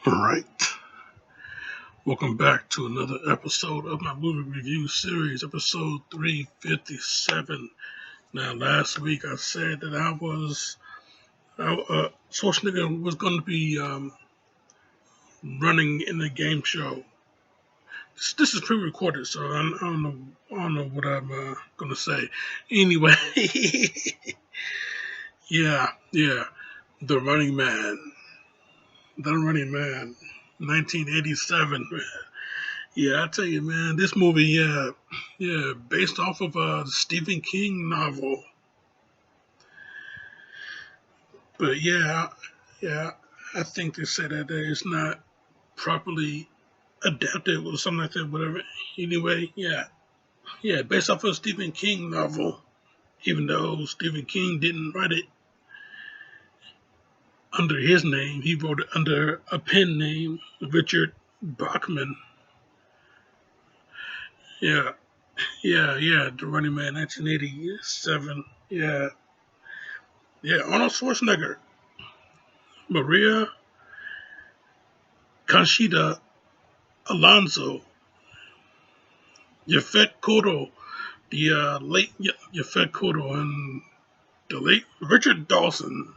All right. Welcome back to another episode of my movie review series, episode 357. Now, last week I said that Schwarzenegger was going to be running in the game show. This is pre-recorded, so I don't know what I'm going to say. Anyway, yeah, the Running Man, 1987. Yeah, I tell you, man, this movie, based off of a Stephen King novel. But yeah, I think they said that it's not properly adapted or something like that, whatever. Anyway, yeah, based off of a Stephen King novel, even though Stephen King didn't write it under his name, he wrote it under a pen name, Richard Bachman. Yeah, yeah, The Running Man, 1987. Yeah, Arnold Schwarzenegger, Maria Conchita Alonso, Yafet Koto, the late Yafet Koto, and the late Richard Dawson.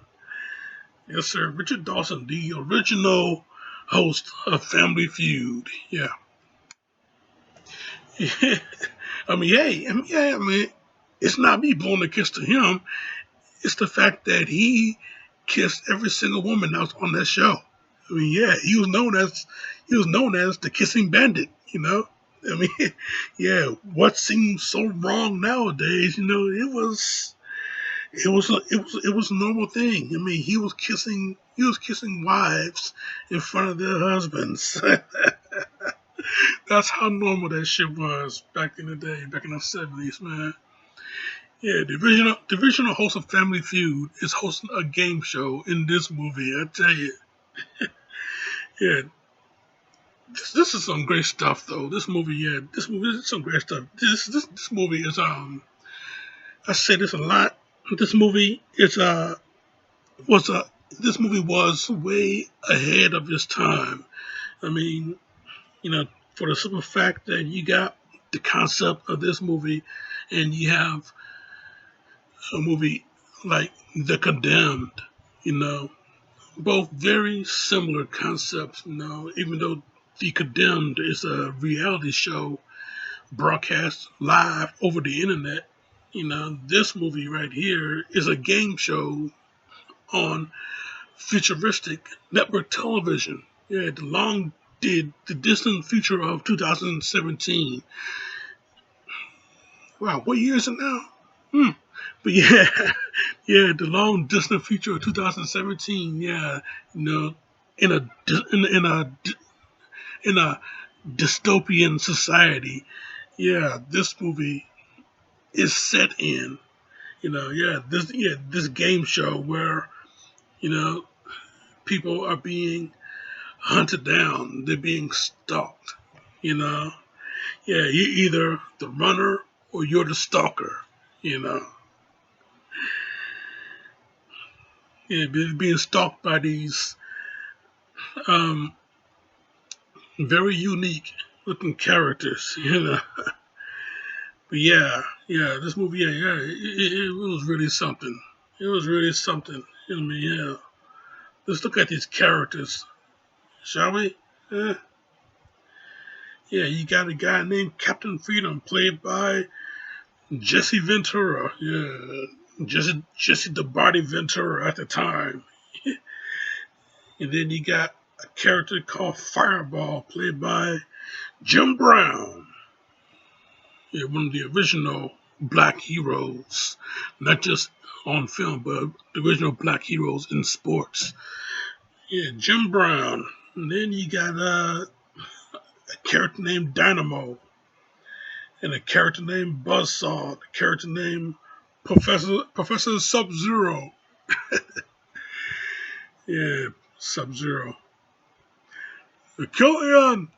Yes, sir, Richard Dawson, the original host of Family Feud. Yeah. I mean, it's not me blowing a kiss to him. It's the fact that he kissed every single woman that was on that show. I mean, yeah, he was known as the kissing bandit. I mean, yeah. What seems so wrong nowadays, it was a normal thing. I mean, he was kissing wives in front of their husbands. That's how normal that shit was back in the day, back in the '70s, man. Yeah, the original host of Family Feud is hosting a game show in this movie. I tell you, yeah, this is some great stuff though. This movie is some great stuff. This movie is I say this a lot. This movie is was this movie was way ahead of its time. I mean, you know, for the simple fact that you got the concept of this movie, and you have a movie like The Condemned. You know, both very similar concepts. Even though The Condemned is a reality show broadcast live over the internet. This movie right here is a game show on Futuristic network television. Yeah, the distant future of 2017. Wow, what year is it now? Hmm. But yeah, yeah, the long distant future of 2017. Yeah, you know, in a in a dystopian society. Yeah, this movie is set in. This game show where you know people are being hunted down, they're being stalked. You know, yeah, you're either the runner or you're the stalker. You know, yeah, being stalked by these um, very unique looking characters. But yeah, this movie, it was really something. It was really something. Yeah. Let's look at these characters, shall we? Yeah. Yeah, you got a guy named Captain Freedom, played by Jesse Ventura. Yeah, Jesse the Body Ventura at the time. And then you got a character called Fireball, played by Jim Brown. Yeah, one of the original black heroes, not just on film, but the original black heroes in sports. Yeah, Jim Brown. And then you got a character named Dynamo, and a character named Buzzsaw, a character named Professor Sub Zero. Yeah, Sub Zero. Killian,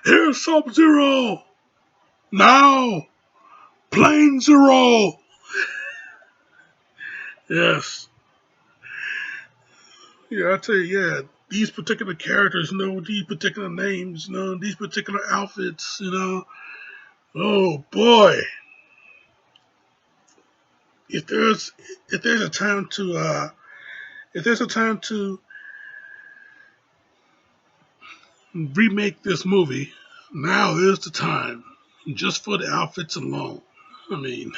here's Sub Zero. Now, Plane Zero. Yes. Yeah, I tell you, yeah. these particular characters, these particular names, these particular outfits, Oh boy, if there's if there's a time to if there's a time to remake this movie, now is the time, just for the outfits alone. I mean,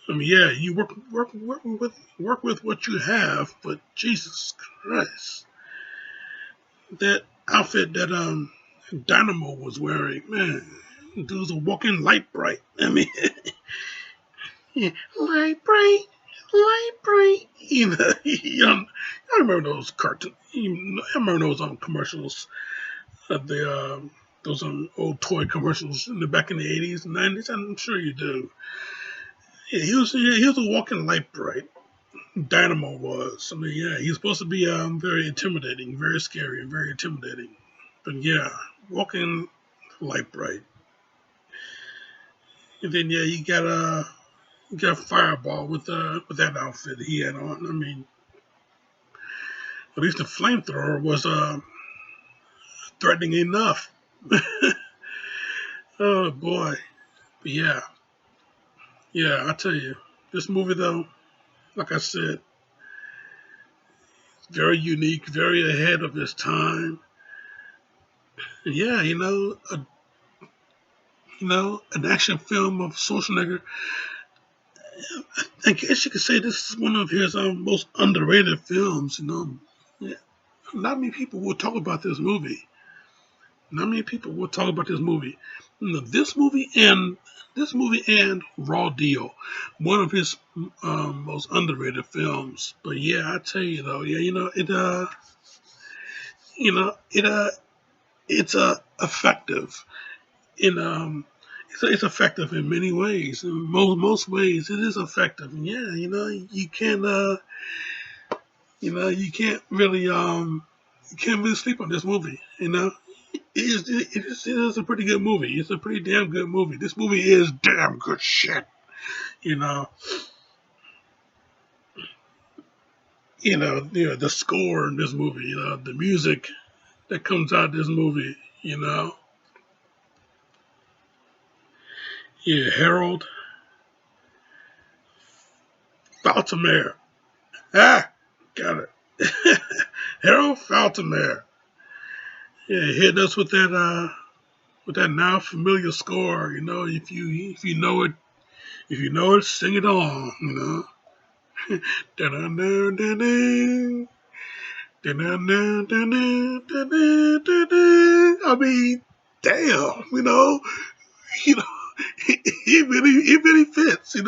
yeah, you work with what you have, but Jesus Christ, that outfit that Dynamo was wearing, man, dude's a walking light bright. I mean, yeah, light bright, light bright. I remember those cartoon. I remember those commercials. Those old toy commercials back in the 80s and 90s. I'm sure you do. Yeah, he was a walking light bright. Dynamo was. I mean, yeah, he's supposed to be very intimidating, very scary, and very intimidating. But yeah, walking light bright. And then yeah, you got Fireball with that outfit he had on. I mean, at least the flamethrower was threatening enough. Oh boy, but yeah, I tell you, this movie though, like I said, very unique, very ahead of its time. And yeah, an action film of Schwarzenegger. I guess you could say this is one of his most underrated films. Yeah, not many people will talk about this movie. Not many people will talk about this movie. This movie and Raw Deal, one of his most underrated films. But yeah, I tell you though, yeah, it's effective in it's effective in many ways. In most ways, it is effective. And yeah, you can't really sleep on this movie. It is a pretty good movie. It's a pretty damn good movie. This movie is damn good shit. You know, the score in this movie. The music that comes out of this movie. Yeah, Harold Faltermeyer. Ah, got it. Harold Faltermeyer. Yeah, hit us with that now familiar score. If you know it, sing it along. Da-da-da-da-da. I mean, damn, you know, it really fits, it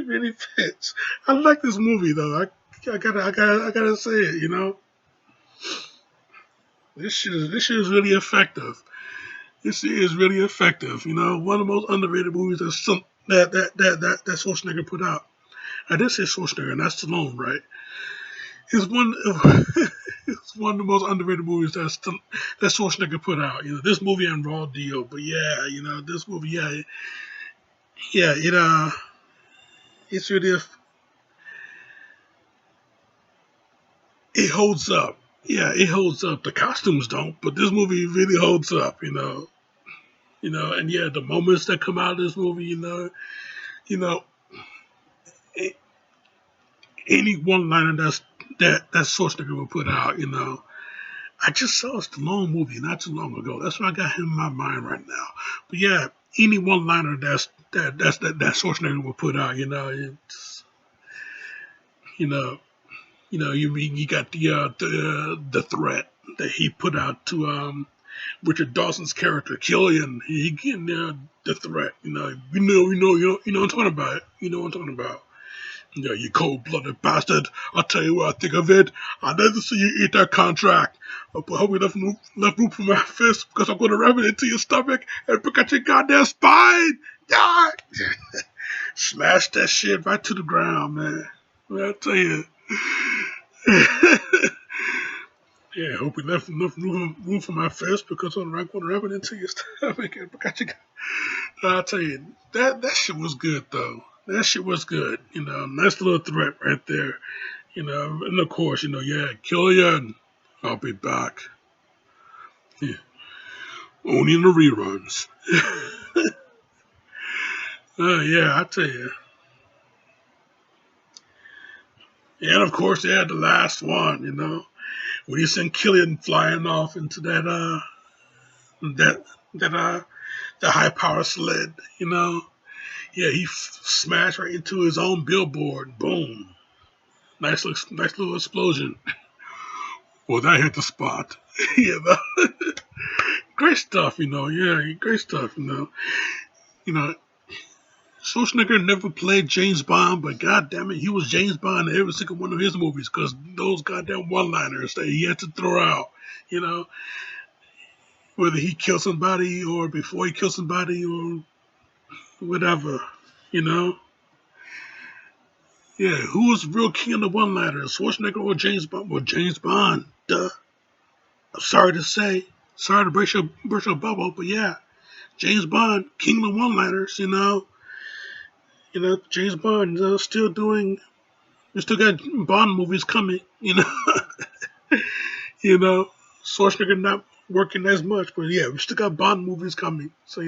really fits. I like this movie though. I gotta say it, this shit is really effective. This is really effective. One of the most underrated movies that Schwarzenegger put out. I did say Schwarzenegger, and that's Stallone, right? It's one of it's one of the most underrated movies that Schwarzenegger put out. This movie and Raw Deal, but yeah, this movie, yeah, it's really it holds up. Yeah, it holds up. The costumes don't, but this movie really holds up. And yeah, the moments that come out of this movie, you know, any one liner that Schwarzenegger will put out, I just saw a Stallone movie not too long ago. That's why I got him in my mind right now. But yeah, any one liner that Schwarzenegger will put out, it's, you know, you got the threat that he put out to Richard Dawson's character Killian. He getting the threat. You know what I'm talking about. You know what I'm talking about. Yeah, you cold-blooded bastard. I'll tell you what I think of it. I'll never see you eat that contract. But I hope we left room for my fist because I'm going to ram it into your stomach and pick at your goddamn spine. Yeah. Smash that shit right to the ground, man. I'll tell you. Yeah, I hope we left enough room for my fist because I'm going to ram it into your stomach and pick at your. I'll tell you, that shit was good, though. That shit was good. Nice little threat right there. And of course, yeah, Killian, I'll be back. Yeah, only in the reruns. Yeah, I tell you. And of course, they had the last one, when you send Killian flying off into that that the high power sled, Yeah, he smashed right into his own billboard. Boom. Nice little explosion. Well, that hit the spot. you know, great stuff. Yeah, great stuff. You know, Schwarzenegger never played James Bond, but God damn it, he was James Bond in every single one of his movies because those goddamn one-liners that he had to throw out. You know, whether he killed somebody or before he killed somebody or whatever. You know. Yeah, who was real king of the one-liners, Schwarzenegger or James Bond? Well, James Bond. Duh. I'm sorry to say. Sorry to burst your bubble, but yeah, James Bond, king of the one-liners. James Bond still doing. We still got Bond movies coming. You know, Schwarzenegger not working as much, but yeah, we still got Bond movies coming. So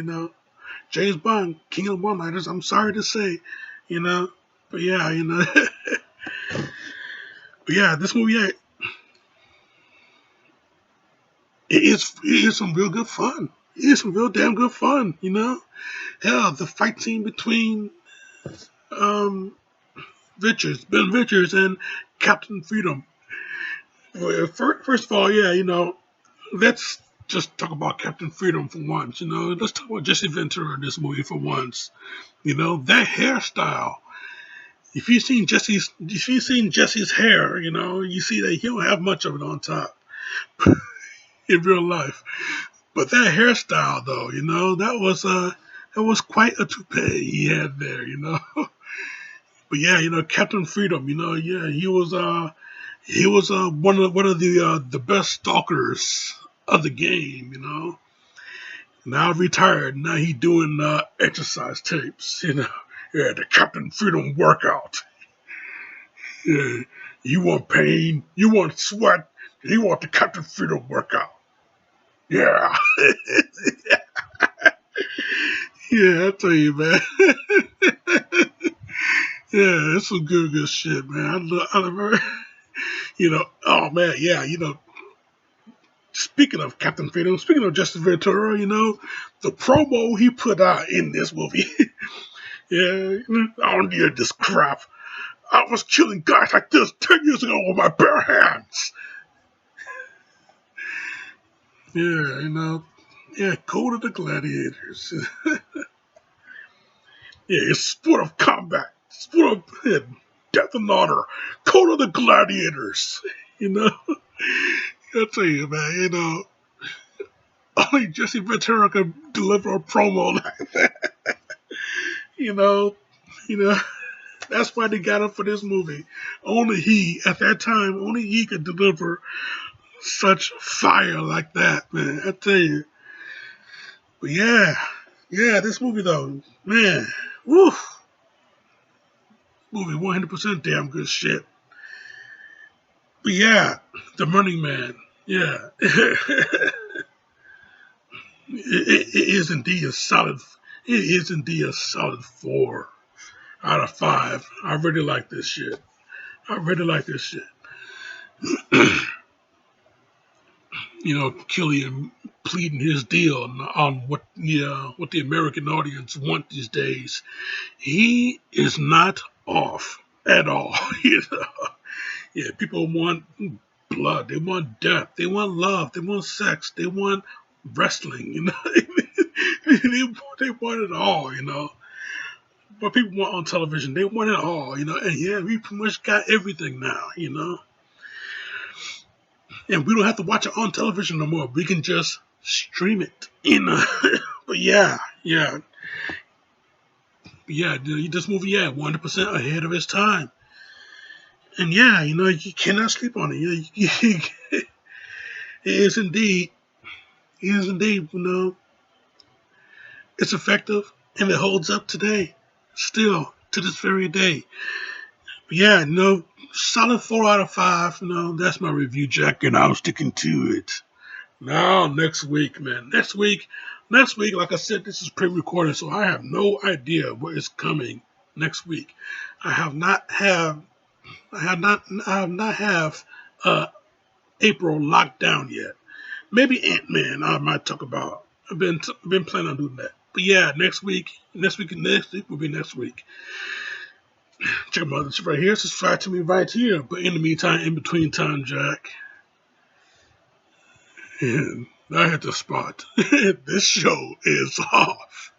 James Bond, king of the one-liners. I'm sorry to say, you know, but yeah, but yeah, this movie, yeah, it is some real good fun. It is some real damn good fun. Hell, the fight scene between um Ben Richards and Captain Freedom. Well, first of all, yeah, let's just talk about Captain Freedom for once. Let's talk about Jesse Ventura in this movie for once. That hairstyle. If you've seen Jesse's hair, you see that he don't have much of it on top in real life. But that hairstyle, though, that was quite a toupee he had there. But yeah, Captain Freedom, yeah, he was one of the best stalkers of the game. Now retired, now he doing exercise tapes. Yeah, the Captain Freedom workout. Yeah, you want pain, you want sweat, you want the Captain Freedom workout. Yeah. Yeah, I tell you, man. Yeah, it's some good shit, man. I love oh man, yeah, speaking of Captain Freedom, speaking of Justice Ventura, the promo he put out in this movie. Yeah, I don't need this crap. I was killing guys like this 10 years ago with my bare hands. Yeah, yeah, Code of the Gladiators. Yeah, it's sport of combat, sport of death and honor. Code of the Gladiators. You know, I tell you, man. Only Jesse Ventura can deliver a promo like that. You know, you know. That's why they got him for this movie. Only he, at that time, only he could deliver such fire like that, man. I tell you. But yeah, this movie though, man, woo, movie 100% damn good shit. But yeah, The Running Man, yeah, it is indeed a solid. It is indeed a solid 4 out of 5. I really like this shit. I really like this shit. Killian pleading his deal on what the American audience want these days. He is not off at all. Yeah, people want blood, they want death, they want love, they want sex, they want wrestling. They want it all. What people want on television, they want it all. And yeah, we pretty much got everything now. And we don't have to watch it on television no more. We can just stream it. But yeah, this movie, 100% ahead of its time. And yeah, you cannot sleep on it. It is indeed, it's effective and it holds up today, still to this very day. But yeah, solid 4 out of 5. That's my review, Jack, and I'm sticking to it. Now, next week, man. Next week, like I said, this is pre-recorded, so I have no idea what is coming next week. I have not have April locked down yet. Maybe Ant-Man I might talk about. I've been planning on doing that. But yeah, next week will be next week. Check out this right here. Subscribe to me right here. But in the meantime, in between time, Jack, and I hit the spot. This show is off.